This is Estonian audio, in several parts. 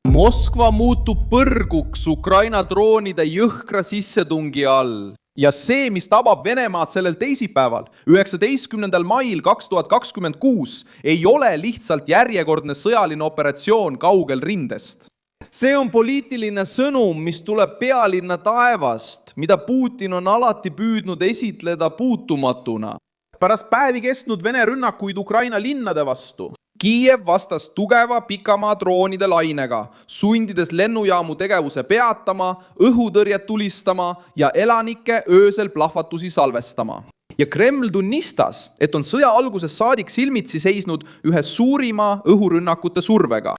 Moskva muutub põrguks Ukraina droonide jõhkra sissetungi all. Ja see, mis tabab Venemaad sellel teisipäeval, 19. mail 2026, ei ole lihtsalt järjekordne sõjaline operatsioon kaugel rindest. See on poliitiline sõnum, mis tuleb pealinna taevast, mida Putin on alati püüdnud esitleda puutumatuna. Pärast päevi kestnud Vene rünnakuid Ukraina linnade vastu, Kiiev vastas tugeva pikamaa droonide lainega, sundides lennujaamu tegevuse peatama, õhutõrjet tulistama ja elanike öösel plahvatusi salvestama. Ja Kreml tunnistas, et on sõja algusest saadik silmitsi seisnud ühe suurima õhurünnakute survega.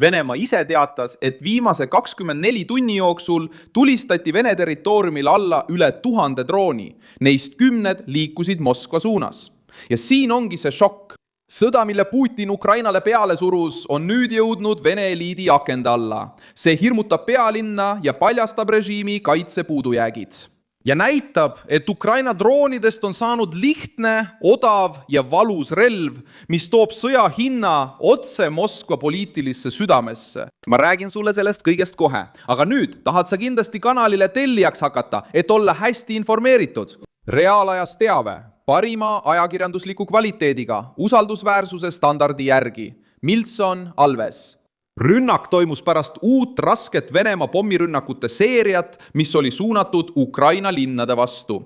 Venemaa ise teatas, et viimase 24 tunni jooksul tulistati Vene territooriumil alla üle 1000 drooni. Neist 10 liikusid Moskva suunas. Ja siin ongi see šokk. Sõda, mille Putin Ukrainale peale surus, on nüüd jõudnud Vene eliidi akende alla. See hirmutab pealinna ja paljastab režiimi kaitsepuudujäägid. Ja näitab, et Ukraina droonidest on saanud lihtne, odav ja valus relv, mis toob sõja hinna otse Moskva poliitilisse südamesse. Ma räägin sulle sellest kõigest kohe, aga nüüd tahad sa kindlasti kanalile tellijaks hakata, et olla hästi informeeritud. Reaalajas teave, parima ajakirjandusliku kvaliteediga, usaldusväärsuse standardi järgi. Milson Alves. Rünnak toimus pärast uut rasket Venemaa pommirünnakute seeriat, mis oli suunatud Ukraina linnade vastu.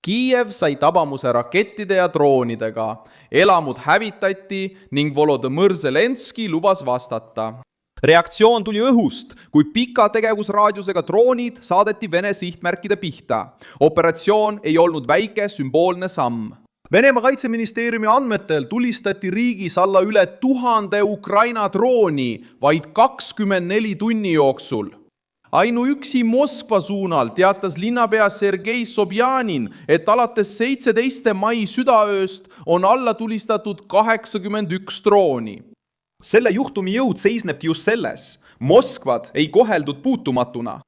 Kiiev sai tabamuse rakettide ja droonidega. Elamud hävitati ning Volodõmõr Zelenski lubas vastata. Reaktsioon tuli õhust, kui pika tegevusraadiusega droonid saadeti Vene sihtmärkide pihta. Operatsioon ei olnud väike sümboolne samm. Venemaa kaitseministeeriumi andmetel tulistati riigis alla üle 1000 Ukraina drooni vaid 24 tunni jooksul. Ainuüksi Moskva suunal teatas linnapea Sergei Sobjanin, et alates 17. mai südaööst on alla tulistatud 81 drooni. Selle juhtumi jõud seisnebki just selles. Moskvad ei koheldud puutumatuna.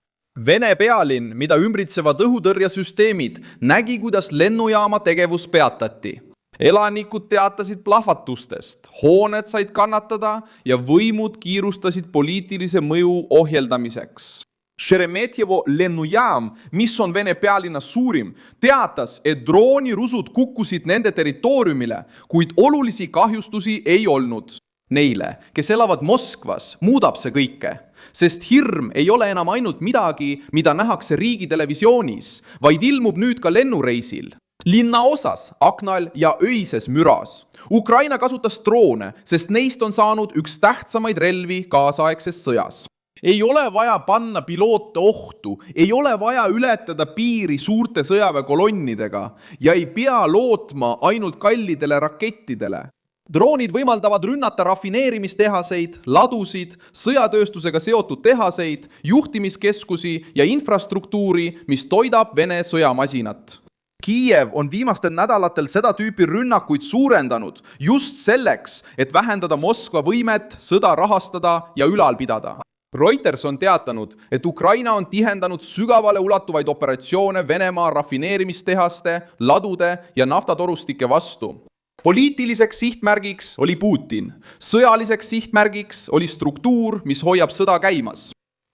Vene pealinn, mida ümbritsevad õhutõrjesüsteemid, nägi, kuidas lennujaama tegevus peatati. Elanikud teatasid plahvatustest, hooned said kannatada ja võimud kiirustasid poliitilise mõju ohjeldamiseks. Šeremetjevo lennujaam, mis on Vene pealinna suurim, teatas, et droonirusud kukkusid nende territooriumile, kuid olulisi kahjustusi ei olnud. Neile, kes elavad Moskvas, muudab see kõike, sest hirm ei ole enam ainult midagi, mida nähakse riigi televisioonis, vaid ilmub nüüd ka lennureisil. Linnaosas, aknal ja öises müras. Ukraina kasutas droone, sest neist on saanud üks tähtsamaid relvi kaasaegses sõjas. Ei ole vaja panna piloote ohtu, ei ole vaja ületada piiri suurte sõjaväekolonnidega ja ei pea lootma ainult kallidele rakettidele. Droonid võimaldavad rünnata rafineerimistehaseid, ladusid, sõjatööstusega seotud tehaseid, juhtimiskeskusi ja infrastruktuuri, mis toidab Vene sõjamasinat. Kiiev on viimastel nädalatel seda tüüpi rünnakuid suurendanud just selleks, et vähendada Moskva võimet sõda rahastada ja ülal pidada. Reuters on teatanud, et Ukraina on tihendanud sügavale ulatuvaid operatsioone Venemaa rafineerimistehaste, ladude ja naftatorustike vastu. Poliitiliseks sihtmärgiks oli Putin. Sõjaliseks sihtmärgiks oli struktuur, mis hoiab sõda käimas.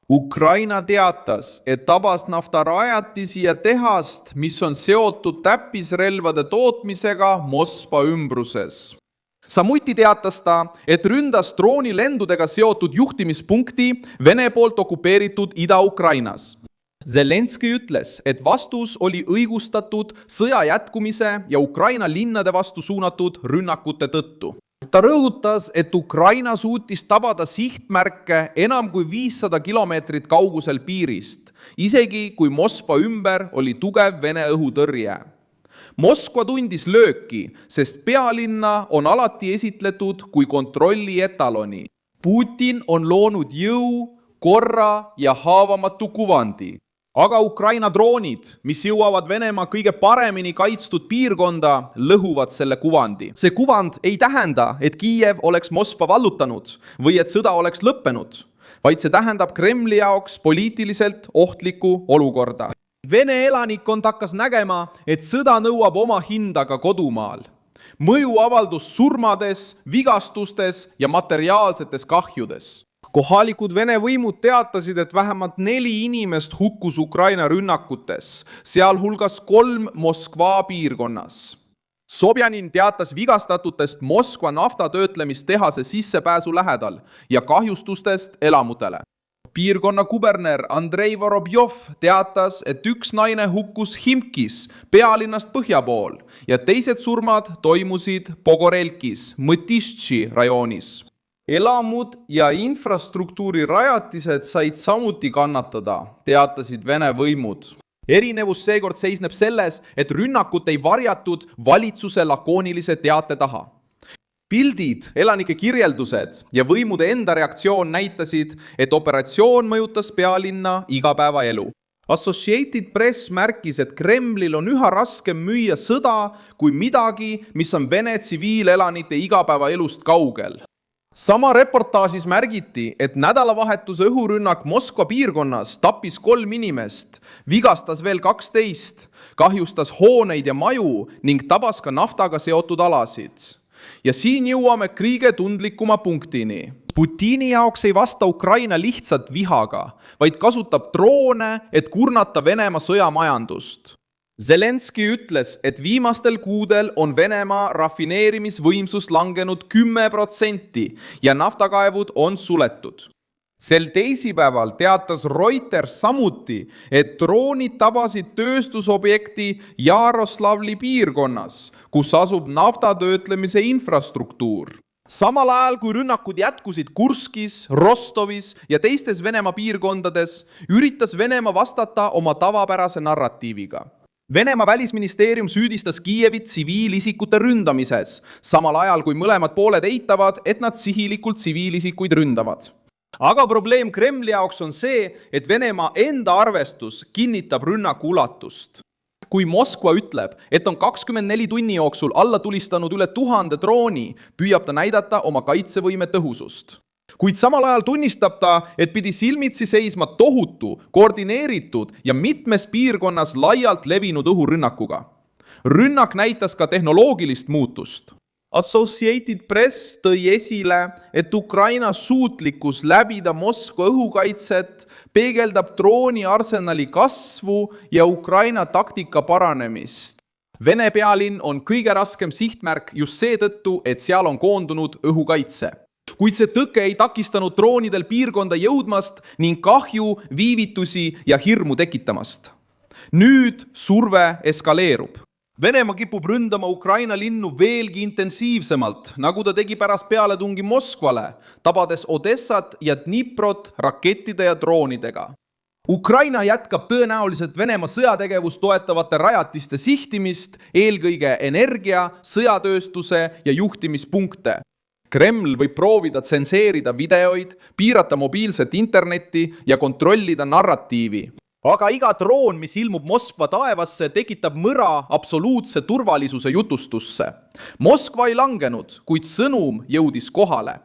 Ukraina teatas, et tabas naftarajatisi ja tehast, mis on seotud täppisrelvade tootmisega Moskva ümbruses. Samuti teatas ta, et ründas droonilendudega seotud juhtimispunkti Vene poolt okupeeritud Ida-Ukrainas. Zelenski ütles, et vastus oli õigustatud sõja jätkumise ja Ukraina linnade vastu suunatud rünnakute tõttu. Ta rõhutas, et Ukraina suutis tabada sihtmärke enam kui 500 kilomeetrit kaugusel piirist, isegi kui Moskva ümber oli tugev Vene õhutõrje. Moskva tundis lööki, sest pealinna on alati esitletud kui kontrolli etaloni. Putin on loonud jõu, korra ja haavamatu kuvandi. Aga Ukraina droonid, mis jõuavad Venemaa kõige paremini kaitstud piirkonda, lõhuvad selle kuvandi. See kuvand ei tähenda, et Kiiev oleks Moskva vallutanud või et sõda oleks lõppenud, vaid see tähendab Kremli jaoks poliitiliselt ohtlikku olukorda. Vene elanikkond hakkas nägema, et sõda nõuab oma hinda ka kodumaal. Mõjuavaldus surmades, vigastustes ja materiaalsetes kahjudes. Kohalikud Vene võimud teatasid, et vähemalt 4 inimest hukkus Ukraina rünnakutes, sealhulgas 3 Moskva piirkonnas. Sobjanin teatas vigastatutest Moskva naftatöötlemistehase sissepääsu lähedal ja kahjustustest elamutele. Piirkonna kuberner Andrei Vorobjov teatas, et 1 naine hukkus Himkis, pealinnast põhja pool, ja teised surmad toimusid Pogorelkis, Mõtištši rajoonis. Elamud ja infrastruktuuri rajatised said samuti kannatada, teatasid Vene võimud. Erinevus seekord seisneb selles, et rünnakut ei varjatud valitsuse lakoonilise teate taha. Pildid, elanike kirjeldused ja võimude enda reaktsioon näitasid, et operatsioon mõjutas pealinna igapäevaelu. Associated Press märkis, et Kremlil on üha raskem müüa sõda kui midagi, mis on Vene tsiviilelanite igapäevaelust kaugel. Sama reportaažis märgiti, et nädalavahetuse õhurünnak Moskva piirkonnas tappis 3 inimest, vigastas veel 12, kahjustas hooneid ja maju ning tabas ka naftaga seotud alasid. Ja siin jõuame kõige tundlikuma punktini. Putini jaoks ei vasta Ukraina lihtsalt vihaga, vaid kasutab droone, et kurnata Venemaa sõjamajandust. Zelenski ütles, et viimastel kuudel on Venemaa rafineerimisvõimsus langenud 10% ja naftakaevud on suletud. Sel teisipäeval teatas Reuters samuti, et droonid tabasid tööstusobjekti Jaroslavli piirkonnas, kus asub naftatöötlemise infrastruktuur. Samal ajal, kui rünnakud jätkusid Kurskis, Rostovis ja teistes Venemaa piirkondades, üritas Venemaa vastata oma tavapärase narratiiviga. Venemaa välisministeerium süüdistas Kiievit tsiviilisikute ründamises, samal ajal kui mõlemad pooled eitavad, et nad sihilikult tsiviilisikuid ründavad. Aga probleem Kremli jaoks on see, et Venemaa enda arvestus kinnitab rünnaku ulatust. Kui Moskva ütleb, et on 24 tunni jooksul alla tulistanud üle 1000 drooni, püüab ta näidata oma kaitsevõime tõhusust. Kuid samal ajal tunnistab ta, et pidi silmitsi seisma tohutu, koordineeritud ja mitmes piirkonnas laialt levinud õhurünnakuga. Rünnak näitas ka tehnoloogilist muutust. Associated Press tõi esile, et Ukraina suutlikkus läbida Moskva õhukaitset peegeldab drooniarsenali kasvu ja Ukraina taktika paranemist. Vene pealinn on kõige raskem sihtmärk just seetõttu, et seal on koondunud õhukaitse. Kuid see tõke ei takistanud droonidel piirkonda jõudmast ning kahju, viivitusi ja hirmu tekitamast. Nüüd surve eskaleerub. Venemaa kipub ründama Ukraina linnu veelgi intensiivsemalt, nagu ta tegi pärast pealetungi Moskvale, tabades Odessat ja Dniprot rakettide ja droonidega. Ukraina jätkab tõenäoliselt Venemaa sõjategevust toetavate rajatiste sihtimist, eelkõige energia, sõjatööstuse ja juhtimispunkte. Kreml võib proovida tsenseerida videoid, piirata mobiilset internetti ja kontrollida narratiivi. Aga iga droon, mis ilmub Moskva taevasse, tekitab mõra absoluutse turvalisuse jutustusse. Moskva ei langenud, kuid sõnum jõudis kohale.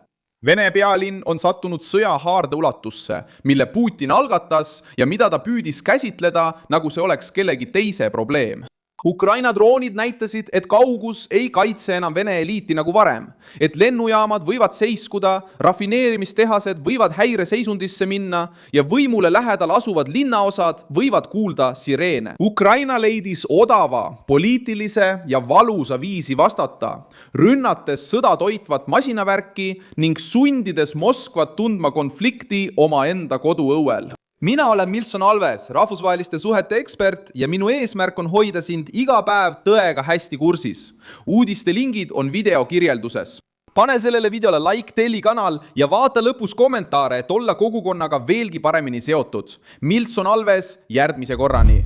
Vene pealinn on sattunud sõja haarde ulatusse, mille Putin algatas ja mida ta püüdis käsitleda, nagu see oleks kellegi teise probleem. Ukraina droonid näitasid, et kaugus ei kaitse enam Vene eliiti nagu varem, et lennujaamad võivad seiskuda, rafineerimistehased võivad häireseisundisse minna ja võimule lähedal asuvad linnaosad võivad kuulda sireene. Ukraina leidis odava, poliitilise ja valusa viisi vastata, rünnates sõda toitvat masinavärki ning sundides Moskvat tundma konflikti omaenda koduõuel. Mina olen Milson Alves, rahvusvaheliste suhete ekspert ja minu eesmärk on hoida sind iga päev tõega hästi kursis. Uudiste lingid on video kirjelduses. Pane sellele videole like, telli kanal ja vaata lõpus kommentaare, et olla kogukonnaga veelgi paremini seotud. Milson Alves, järgmise korrani!